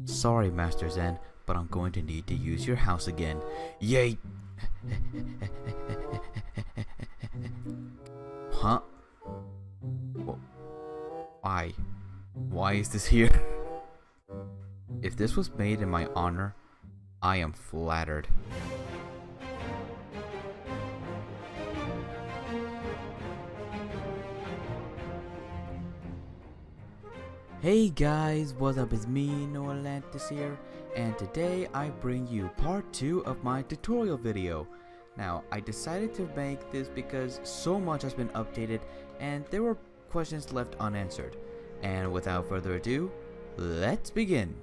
Sorry, Master Zen, but I'm going to need to use your house again. Yay! Huh? Why? Why is this here? If this was made in my honor, I am flattered. Hey guys, what's up? It's me, Nolantis here, and today I bring you part 2 of my tutorial video. Now, I decided to make this because so much has been updated and there were questions left unanswered. And without further ado, let's begin.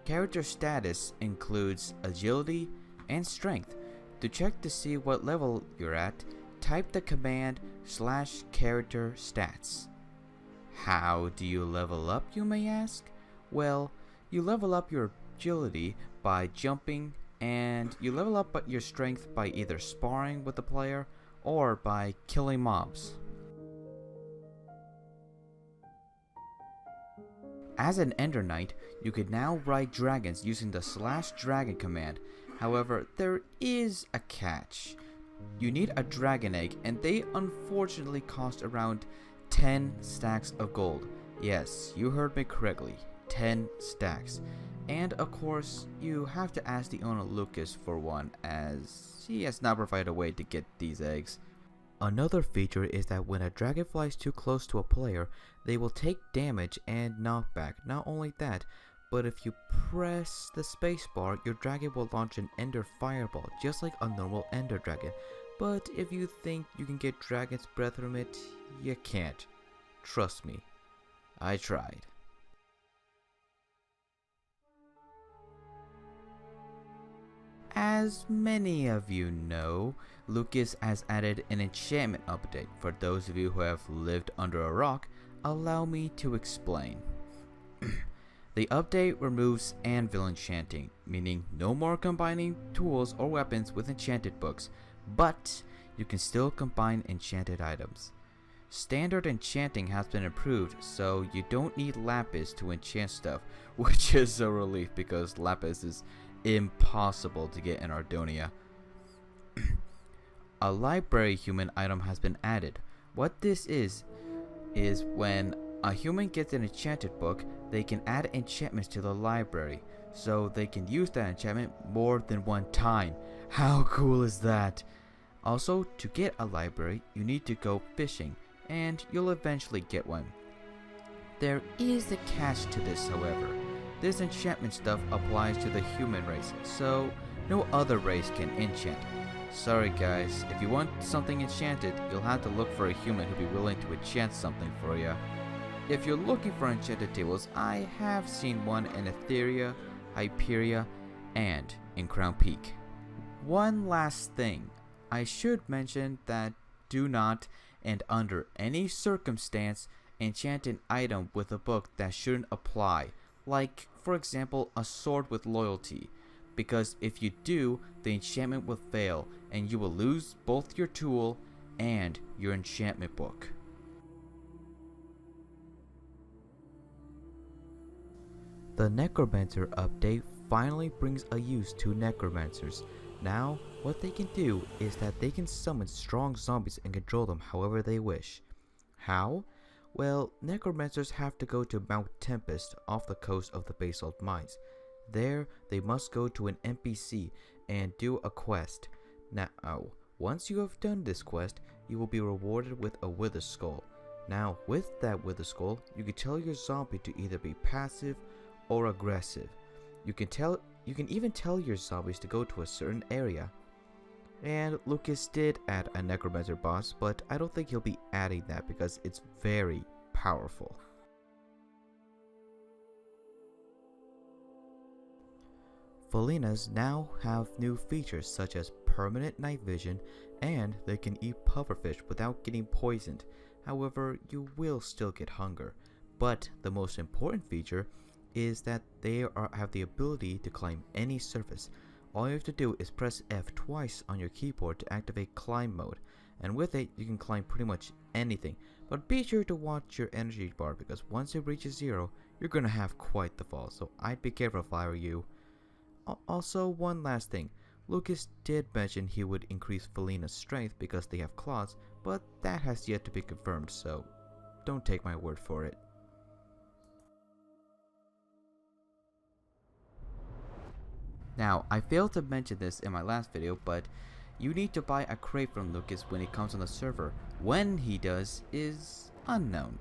Character status includes agility and strength. To check to see what level you're at, type the command /character stats. How do you level up, you may ask? Well, you level up your agility by jumping, and you level up your strength by either sparring with the player or by killing mobs. As an Ender Knight, you can now ride dragons using the /dragon command. However, there is a catch. You need a dragon egg, and they unfortunately cost around 10 stacks of gold. Yes, you heard me correctly, 10 stacks. And of course, you have to ask the owner Lucas for one, as he has not provided a way to get these eggs. Another feature is that when a dragon flies too close to a player, they will take damage and knockback. Not only that, but if you press the spacebar, your dragon will launch an ender fireball, just like a normal ender dragon. But if you think you can get dragon's breath from it, you can't. Trust me, I tried. As many of you know, Lucas has added an enchantment update. For those of you who have lived under a rock, allow me to explain. The update removes anvil enchanting, meaning no more combining tools or weapons with enchanted books, but you can still combine enchanted items. Standard enchanting has been improved, so you don't need lapis to enchant stuff, which is a relief because lapis is impossible to get in Ardonia. A library human item has been added. What this is when a human gets an enchanted book, they can add enchantments to the library, so they can use that enchantment more than one time. How cool is that? Also, to get a library, you need to go fishing, and you'll eventually get one. There is a catch to this, however. This enchantment stuff applies to the human race, so no other race can enchant. Sorry guys, if you want something enchanted, you'll have to look for a human who'll be willing to enchant something for you. If you're looking for enchanted tables, I have seen one in Etheria, Hyperia, and in Crown Peak. One last thing, I should mention that do not, and under any circumstance, enchant an item with a book that shouldn't apply, like for example a sword with loyalty, because if you do, the enchantment will fail and you will lose both your tool and your enchantment book. The Necromancer update finally brings a use to Necromancers. Now, what they can do is that they can summon strong zombies and control them however they wish. How? Well, Necromancers have to go to Mount Tempest off the coast of the Basalt Mines. There, they must go to an NPC and do a quest. Now, once you have done this quest, you will be rewarded with a Wither Skull. Now, with that Wither Skull, you can tell your zombie to either be passive or aggressive. You can even tell your zombies to go to a certain area. And Lucas did add a Necromancer boss, but I don't think he'll be adding that because it's very powerful. Felinas now have new features such as permanent night vision, and they can eat pufferfish without getting poisoned. However, you will still get hunger. But the most important feature is that they have the ability to climb any surface. All you have to do is press F twice on your keyboard to activate climb mode, and with it you can climb pretty much anything, But be sure to watch your energy bar because once it reaches 0, you're gonna have quite the fall, so I'd be careful if I were you. Also, one last thing. Lucas did mention he would increase Felina's strength because they have claws, but that has yet to be confirmed, so don't take my word for it. Now, I failed to mention this in my last video, but you need to buy a crate from Lucas when he comes on the server. When he does is unknown.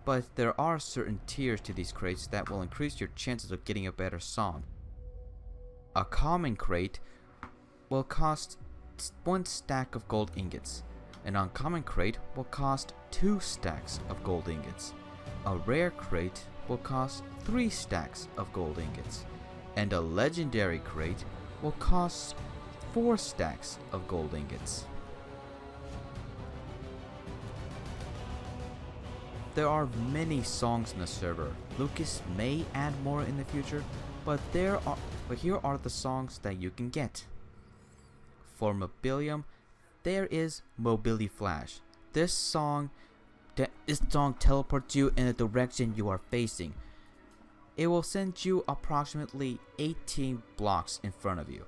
But there are certain tiers to these crates that will increase your chances of getting a better song. A common crate will cost 1 stack of gold ingots. An uncommon crate will cost 2 stacks of gold ingots. A rare crate will cost 3 stacks of gold ingots. And a legendary crate will cost 4 stacks of gold ingots. There are many songs in the server. Lucas may add more in the future, but here are the songs that you can get. For Mobilium, there is Mobility Flash. This song teleports you in the direction you are facing. It will send you approximately 18 blocks in front of you.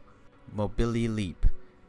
Mobility Leap.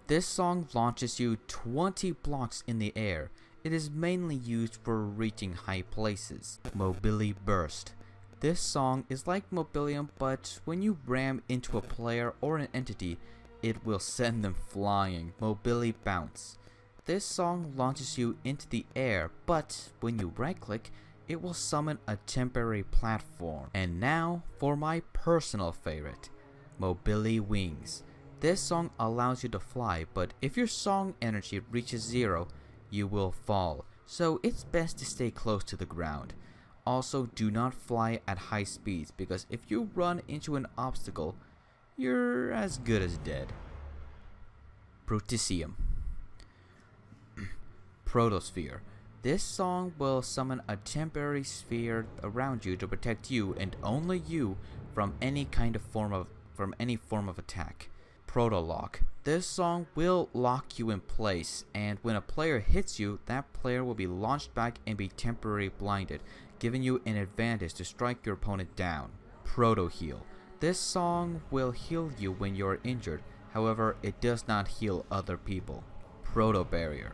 This song launches you 20 blocks in the air. It is mainly used for reaching high places. Mobility Burst. This song is like Mobilium, but when you ram into a player or an entity, it will send them flying. Mobility Bounce. This song launches you into the air, but when you right click, it will summon a temporary platform. And now for my personal favorite, Mobility Wings. This song allows you to fly, but if your song energy reaches 0, you will fall, so it's best to stay close to the ground. Also, do not fly at high speeds because if you run into an obstacle, you're as good as dead. Protisium. Protosphere. This song will summon a temporary sphere around you to protect you and only you from any form of attack. Protolock. This song will lock you in place, and when a player hits you, that player will be launched back and be temporarily blinded, giving you an advantage to strike your opponent down. Proto Heal. This song will heal you when you are injured, however it does not heal other people. Proto Barrier.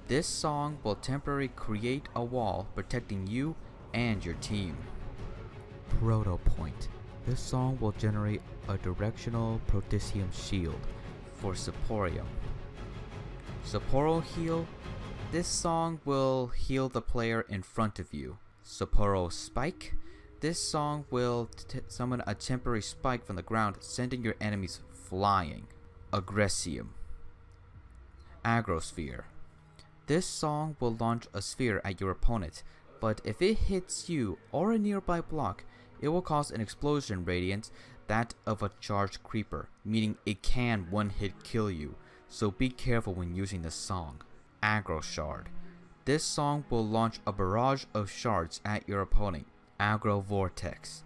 This song will temporarily create a wall protecting you and your team. Proto Point. This song will generate a directional Protisium shield for Saporium. Sapporo Heal. This song will heal the player in front of you. Sapporo Spike. This song will summon a temporary spike from the ground, sending your enemies flying. Aggressium. Agrosphere. This song will launch a sphere at your opponent, but if it hits you or a nearby block, it will cause an explosion radiance, that of a charged creeper, meaning it can one-hit kill you, so be careful when using this song. Aggro Shard. This song will launch a barrage of shards at your opponent. Aggro Vortex.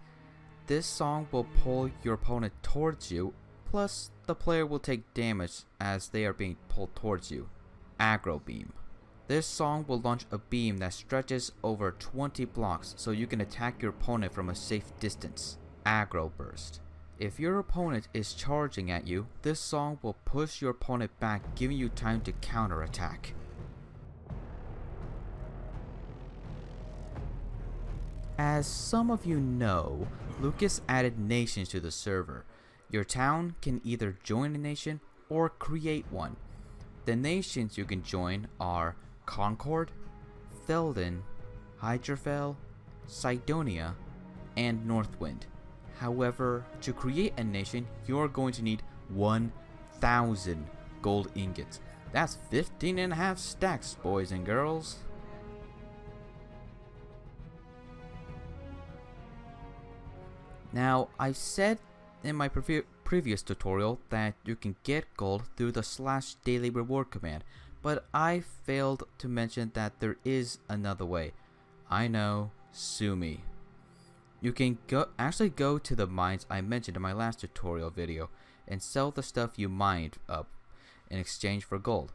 This song will pull your opponent towards you, plus the player will take damage as they are being pulled towards you. Aggro Beam. This song will launch a beam that stretches over 20 blocks so you can attack your opponent from a safe distance. Aggro Burst. If your opponent is charging at you, this song will push your opponent back, giving you time to counterattack. As some of you know, Lucas added nations to the server. Your town can either join a nation or create one. The nations you can join are Concord, Felden, Hydrafell, Cydonia, and Northwind. However, to create a nation, you're going to need 1,000 gold ingots. That's 15.5 stacks, boys and girls. Now, I said in my previous tutorial that you can get gold through the /daily reward command, but I failed to mention that there is another way. I know, sue me. You can actually go to the mines I mentioned in my last tutorial video and sell the stuff you mined up in exchange for gold.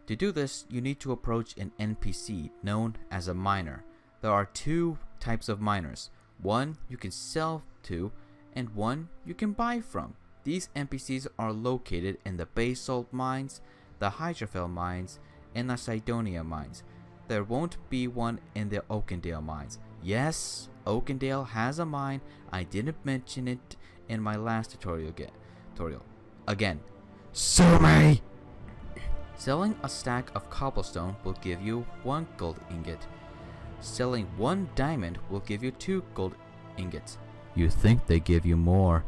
To do this, you need to approach an NPC known as a miner. There are two types of miners. One you can sell to, and one you can buy from. These NPCs are located in the Basalt mines, the Hydrophil mines, and the Cydonia mines. There won't be one in the Oakendale mines. Yes, Oakendale has a mine. I didn't mention it in my last tutorial again. Sue me! Selling a stack of cobblestone will give you 1 gold ingot. Selling 1 diamond will give you 2 gold ingots. You think they give you more.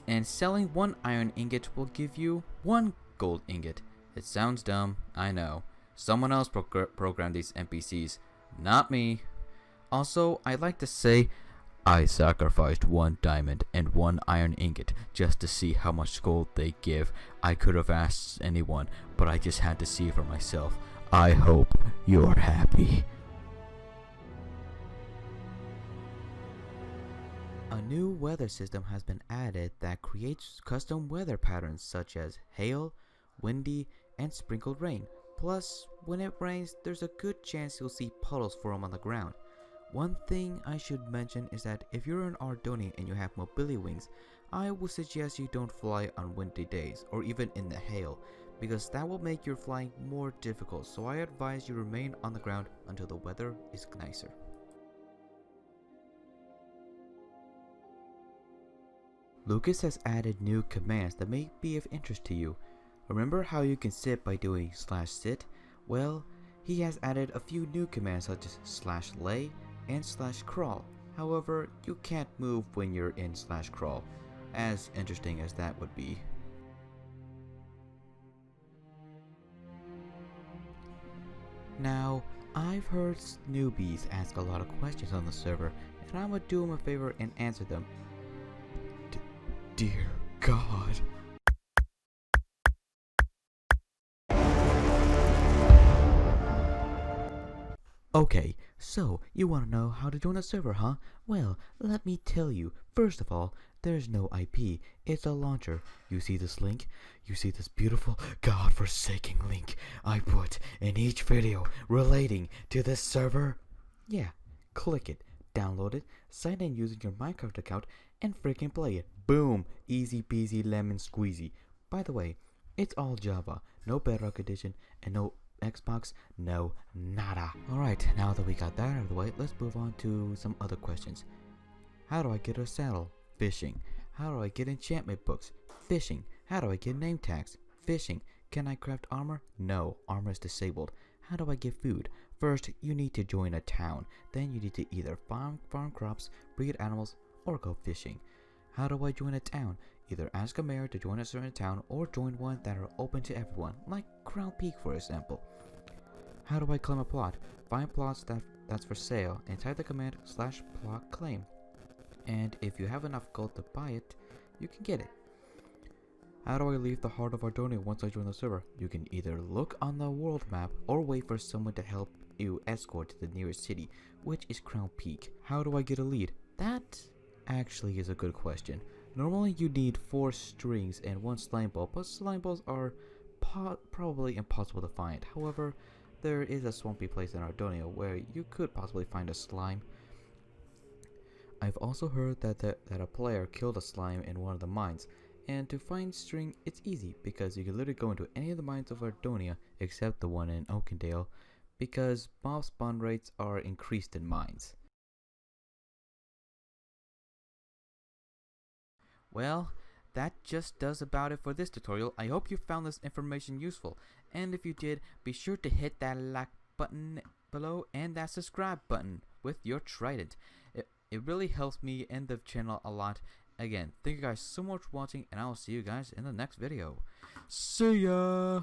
And selling 1 iron ingot will give you 1 gold ingot. It sounds dumb, I know. Someone else programmed these NPCs, not me. Also, I'd like to say, I sacrificed 1 diamond and 1 iron ingot just to see how much gold they give. I could have asked anyone, but I just had to see for myself. I hope you're happy. A new weather system has been added that creates custom weather patterns such as hail, windy, and sprinkled rain. Plus, when it rains, there's a good chance you'll see puddles form on the ground. One thing I should mention is that if you're in Ardonia and you have mobility wings, I would suggest you don't fly on windy days or even in the hail, because that will make your flying more difficult, so I advise you remain on the ground until the weather is nicer. Lucas has added new commands that may be of interest to you. Remember how you can sit by doing /sit? Well, he has added a few new commands such as /lay and /crawl. However, you can't move when you're in /crawl, as interesting as that would be. Now, I've heard newbies ask a lot of questions on the server, and I'm gonna do them a favor and answer them. Dear God. Okay, so you want to know how to join a server, huh? Well, let me tell you. First of all, there's no IP. It's a launcher. You see this link? You see this beautiful, godforsaken link I put in each video relating to this server? Yeah, click it, download it, sign in using your Minecraft account, and freaking play it. Boom! Easy peasy lemon squeezy. By the way, it's all Java, no Bedrock Edition, and no Xbox, no nada. Alright, now that we got that out of the way, let's move on to some other questions. How do I get a saddle? Fishing. How do I get enchantment books? Fishing. How do I get name tags? Fishing. Can I craft armor? No, armor is disabled. How do I get food? First, you need to join a town. Then you need to either farm crops, breed animals, or go fishing. How do I join a town? Either ask a mayor to join a certain town or join one that are open to everyone, like Crown Peak for example. How do I claim a plot? Find plots that's for sale and type the command /plot claim. And if you have enough gold to buy it, you can get it. How do I leave the heart of Ardonia once I join the server? You can either look on the world map or wait for someone to help you escort to the nearest city, which is Crown Peak. How do I get a lead? That actually is a good question. Normally you need 4 strings and 1 slime ball, but slime balls are probably impossible to find. However, there is a swampy place in Ardonia where you could possibly find a slime. I've also heard that a player killed a slime in one of the mines, and to find string it's easy because you can literally go into any of the mines of Ardonia except the one in Oakendale, because mob spawn rates are increased in mines. Well, that just does about it for this tutorial. I hope you found this information useful, and if you did, be sure to hit that like button below and that subscribe button with your trident. It really helps me and the channel a lot. Again, thank you guys so much for watching, and I will see you guys in the next video. See ya!